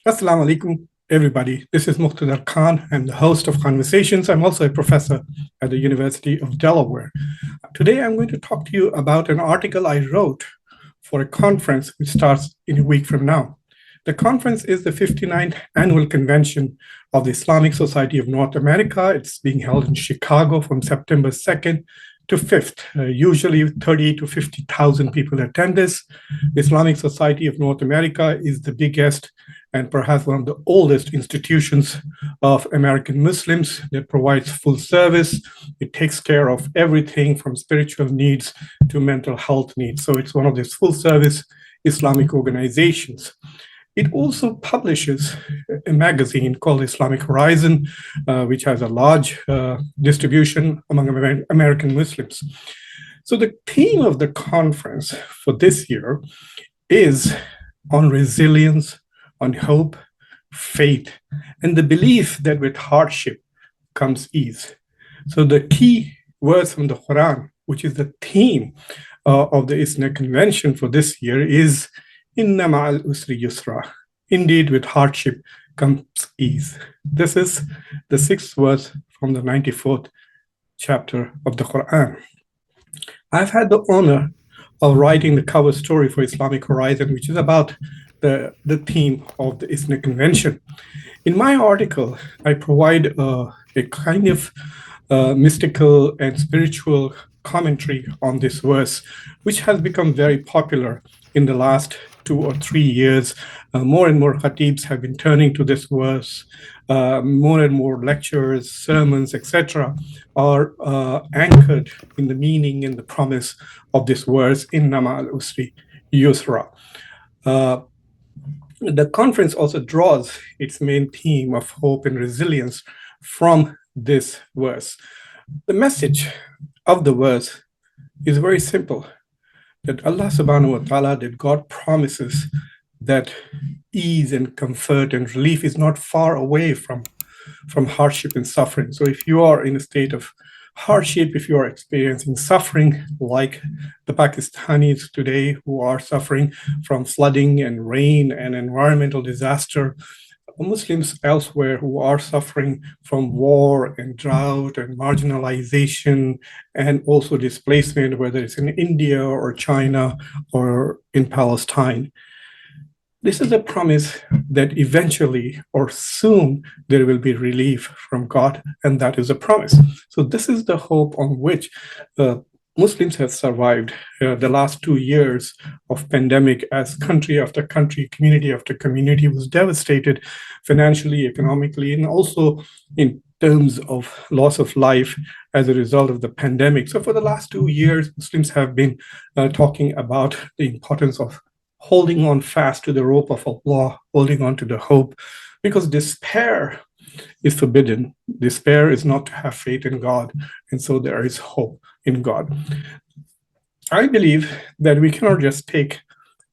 Assalamu alaikum, everybody. This is Muqtedar Khan. I'm the host of Khanversations. I'm also a professor at the University of Delaware. Today, I'm going to talk to you about an article I wrote for a conference which starts in a week from now. The conference is the 59th Annual Convention of the Islamic Society of North America. It's being held in Chicago from September 2nd to 5th. Usually 30 to 50,000 people attend this. The Islamic Society of North America is the biggest and perhaps one of the oldest institutions of American Muslims that provides full service. It takes care of everything from spiritual needs to mental health needs. So it's one of these full service Islamic organizations. It also publishes a magazine called Islamic Horizon, which has a large distribution among American Muslims. So the theme of the conference for this year is on resilience, on hope, faith, and the belief that with hardship comes ease. So the key verse from the Quran, which is the theme of the ISNA convention for this year, is Inna ma'al usri yusra. Indeed, with hardship comes ease. This is the sixth verse from the 94th chapter of the Quran. I've had the honor of writing the cover story for Islamic Horizon, which is about the theme of the ISNA convention. In my article, I provide a kind of mystical and spiritual commentary on this verse, which has become very popular in the last 2 or 3 years. More and more khatibs have been turning to this verse. More and more lectures, sermons, etc., are anchored in the meaning and the promise of this verse, Inna ma'al usri yusra. The conference also draws its main theme of hope and resilience from this verse. The message of the verse is very simple, that Allah subhanahu wa ta'ala, that God promises that ease and comfort and relief is not far away from hardship and suffering. So if you are in a state of hardship, if you are experiencing suffering like the Pakistanis today who are suffering from flooding and rain and environmental disaster, Muslims elsewhere who are suffering from war and drought and marginalization and also displacement, whether it's in India or China or in Palestine. This is a promise that eventually or soon there will be relief from God, and that is a promise. So this is the hope on which Muslims have survived the last 2 years of pandemic, as country after country, community after community was devastated financially, economically, and also in terms of loss of life as a result of the pandemic. So for the last 2 years, Muslims have been talking about the importance of holding on fast to the rope of Allah, holding on to the hope, because despair is forbidden. Despair is not to have faith in God, and so there is hope in God. I believe that we cannot just take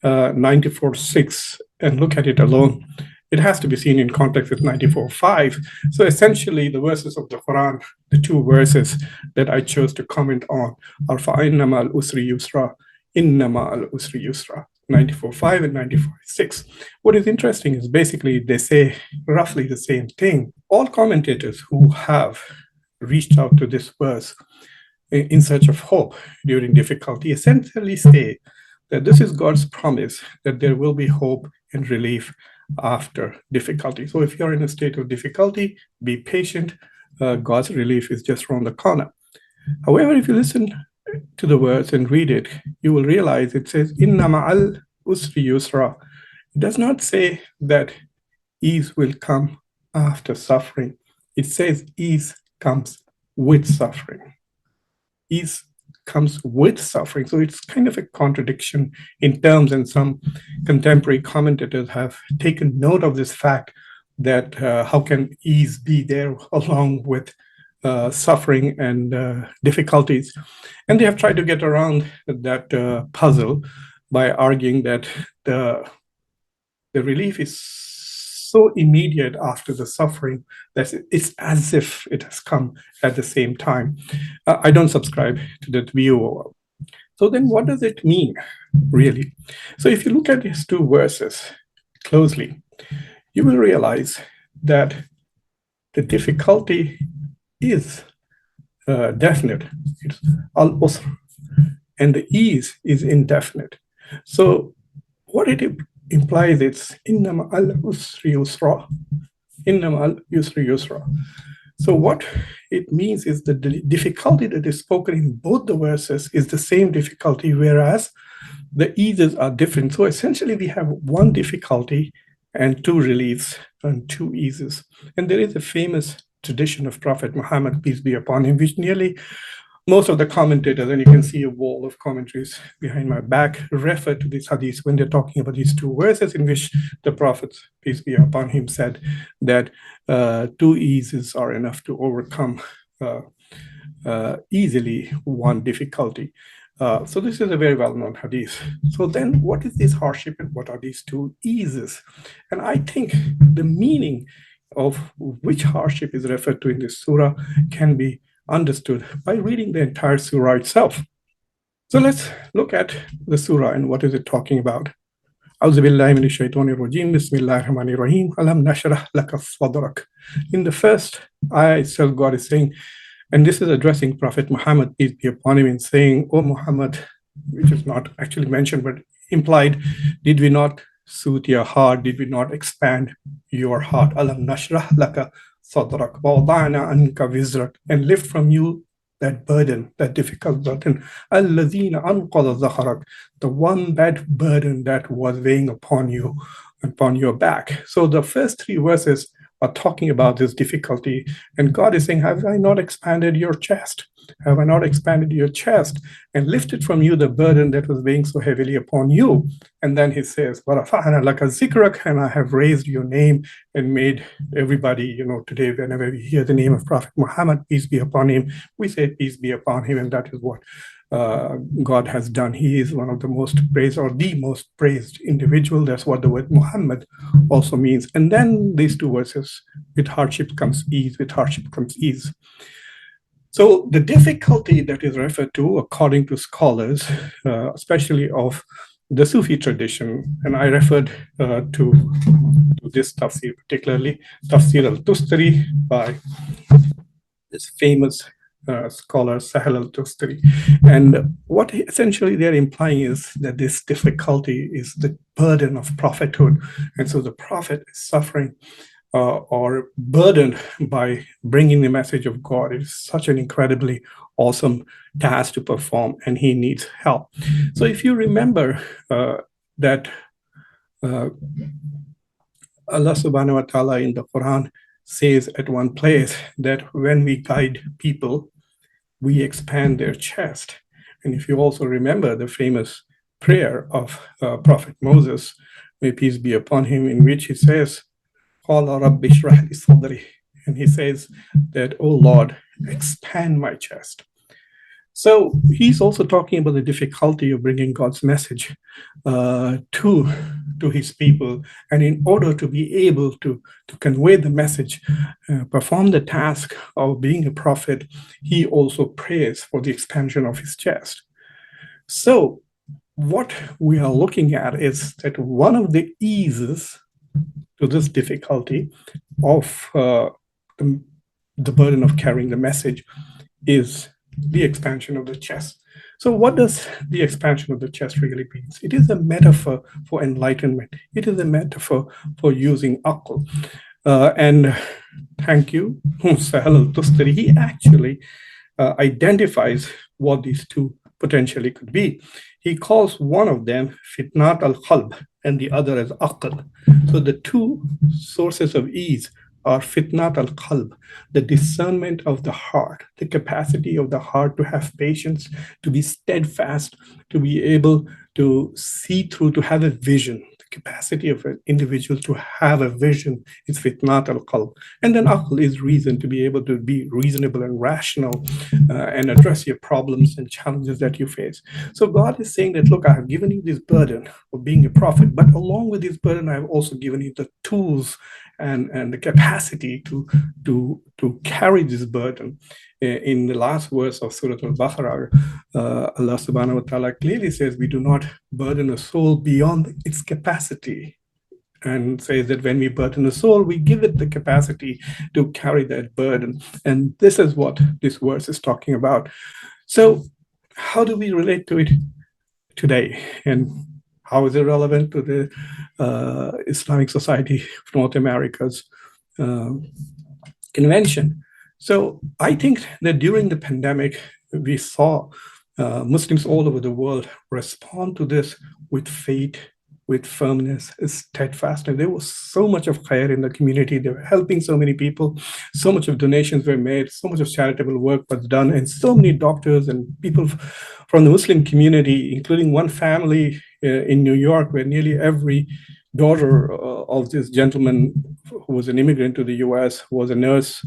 94:6 and look at it alone. It has to be seen in context with 94:5. So essentially, the verses of the Quran, the two verses that I chose to comment on, are فَإِنَّ مَعَ الْأُسْرِ يُسْرًا إِنَّ مَعَ الْأُسْرِ يُسْرًا. 94:5 and 94:6. What is interesting is basically they say roughly the same thing. All commentators who have reached out to this verse in search of hope during difficulty essentially say that this is God's promise that there will be hope and relief after difficulty. So if you're in a state of difficulty, be patient. God's relief is just around the corner. However, if you listen to the verse and read it, you will realize it says, Inna ma'al usri yusra. It does not say that ease will come after suffering. It says ease comes with suffering. Ease comes with suffering. So it's kind of a contradiction in terms, and some contemporary commentators have taken note of this fact that how can ease be there along with suffering and difficulties. And they have tried to get around that puzzle by arguing that the relief is so immediate after the suffering that it's as if it has come at the same time. I don't subscribe to that view. So then what does it mean, really? So if you look at these two verses closely, you will realize that the difficulty is definite. It's al-usr, and the ease is indefinite. So what it implies is innama al-usri yusra, innama al-usri yusra. So what it means is that the difficulty that is spoken in both the verses is the same difficulty, whereas the eases are different. So essentially, we have one difficulty and two reliefs and two eases. And there is a famous tradition of Prophet Muhammad, peace be upon him, which nearly most of the commentators, and you can see a wall of commentaries behind my back, refer to this hadith when they're talking about these two verses in which the Prophet, peace be upon him, said that two eases are enough to overcome easily one difficulty. So this is a very well-known hadith. So then what is this hardship and what are these two eases? And I think the meaning of which hardship is referred to in this surah can be understood by reading the entire surah itself. So let's look at the surah and what is it talking about. أعوذ بالله من الشيطان الرجيم بسم الله الرحمن الرحيم ألم نشرح لك صدرك. In the first ayah itself, God is saying, and this is addressing Prophet Muhammad, peace be upon him, and saying, "O Muhammad," which is not actually mentioned, but implied, did we not soothe your heart? Did we not expand your heart? Alam nashrah laka sadrak wa wada'na anka wizrak, and lift from you that burden, that difficult burden. Alladhina anqadha dhahrak, the one that burden that was weighing upon you, upon your back. So the first three verses are talking about this difficulty. And God is saying, have I not expanded your chest? Have I not expanded your chest and lifted from you the burden that was weighing so heavily upon you? And then he says, وَرَفَعْنَا لَكَ ذِكْرَكَ, and I have raised your name and made everybody, today whenever we hear the name of Prophet Muhammad, peace be upon him, we say peace be upon him, and that is what God has done. He is one of the most praised, or the most praised individual. That's what the word Muhammad also means. And then these two verses, with hardship comes ease, with hardship comes ease. So the difficulty that is referred to, according to scholars, especially of the Sufi tradition, and I referred to this tafsir, particularly Tafsir al-Tustari by this famous scholar Sahel al-Tustari. And what essentially they're implying is that this difficulty is the burden of prophethood. And so the prophet is suffering or burdened by bringing the message of God. It is such an incredibly awesome task to perform, and he needs help. So if you remember that Allah subhanahu wa ta'ala in the Quran says at one place that when we guide people, we expand their chest. And if you also remember the famous prayer of Prophet Moses, may peace be upon him, in which he says, and he says that, oh Lord, expand my chest. So he's also talking about the difficulty of bringing God's message to his people. And in order to be able to convey the message, perform the task of being a prophet, he also prays for the expansion of his chest. So what we are looking at is that one of the eases to this difficulty of the burden of carrying the message is the expansion of the chest. So what does the expansion of the chest really mean? It is a metaphor for enlightenment. It is a metaphor for using aql. And thank you, Sahel al-Tustari, he actually identifies what these two potentially could be. He calls one of them fitnat al-qalb and the other as aql. So the two sources of ease are fitnat al-qalb, the discernment of the heart, the capacity of the heart to have patience, to be steadfast, to be able to see through, to have a vision. The capacity of an individual to have a vision is fitnat al-qalb. And then aql is reason, to be able to be reasonable and rational and address your problems and challenges that you face. So God is saying that, look, I have given you this burden of being a prophet, but along with this burden, I have also given you the tools and the capacity to carry this burden. In the last verse of Surah Al-Baqarah, Allah subhanahu wa ta'ala clearly says, we do not burden a soul beyond its capacity. and says that when we burden the soul, we give it the capacity to carry that burden. And this is what this verse is talking about. So, how do we relate to it today? And how is it relevant to the Islamic Society of North America's uh, convention? So, I think that during the pandemic, we saw Muslims all over the world respond to this with faith, with firmness, steadfastness. There was so much of khair in the community. They were helping so many people. So much of donations were made. So much of charitable work was done. And so many doctors and people from the Muslim community, including one family in New York, where nearly every daughter of this gentleman who was an immigrant to the US was a nurse.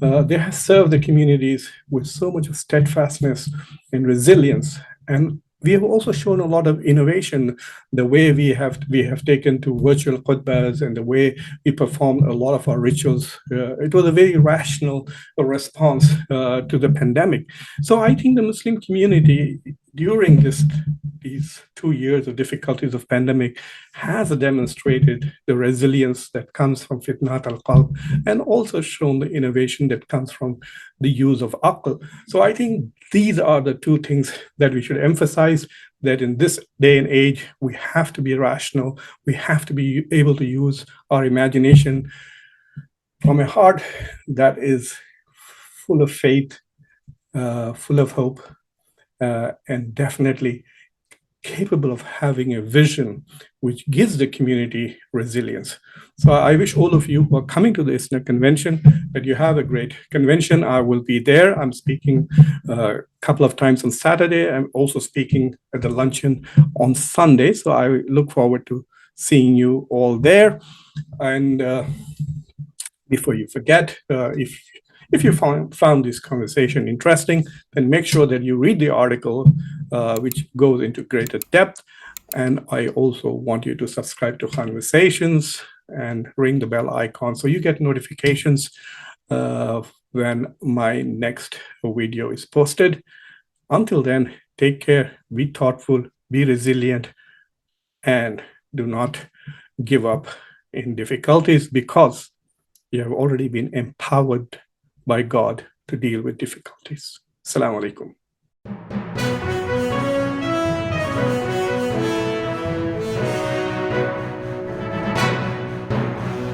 They have served the communities with so much of steadfastness and resilience. And we have also shown a lot of innovation, the way we have taken to virtual khutbahs and the way we performed a lot of our rituals. It was a very rational response to the pandemic. So I think the Muslim community during these 2 years of difficulties of pandemic has demonstrated the resilience that comes from fitnat al-qalb, and also shown the innovation that comes from the use of aql. So I think these are the two things that we should emphasize, that in this day and age, we have to be rational. We have to be able to use our imagination from a heart that is full of faith, full of hope, and definitely capable of having a vision which gives the community resilience. So I wish all of you who are coming to the ISNA convention that you have a great convention. I will be there. I'm speaking a couple of times on Saturday. I'm also speaking at the luncheon on Sunday. So I look forward to seeing you all there. And before you forget, if you found this conversation interesting, then make sure that you read the article, which goes into greater depth. And I also want you to subscribe to Khanversations and ring the bell icon so you get notifications when my next video is posted. Until then, take care, be thoughtful, be resilient, and do not give up in difficulties, because you have already been empowered by God to deal with difficulties. Assalamu alaikum.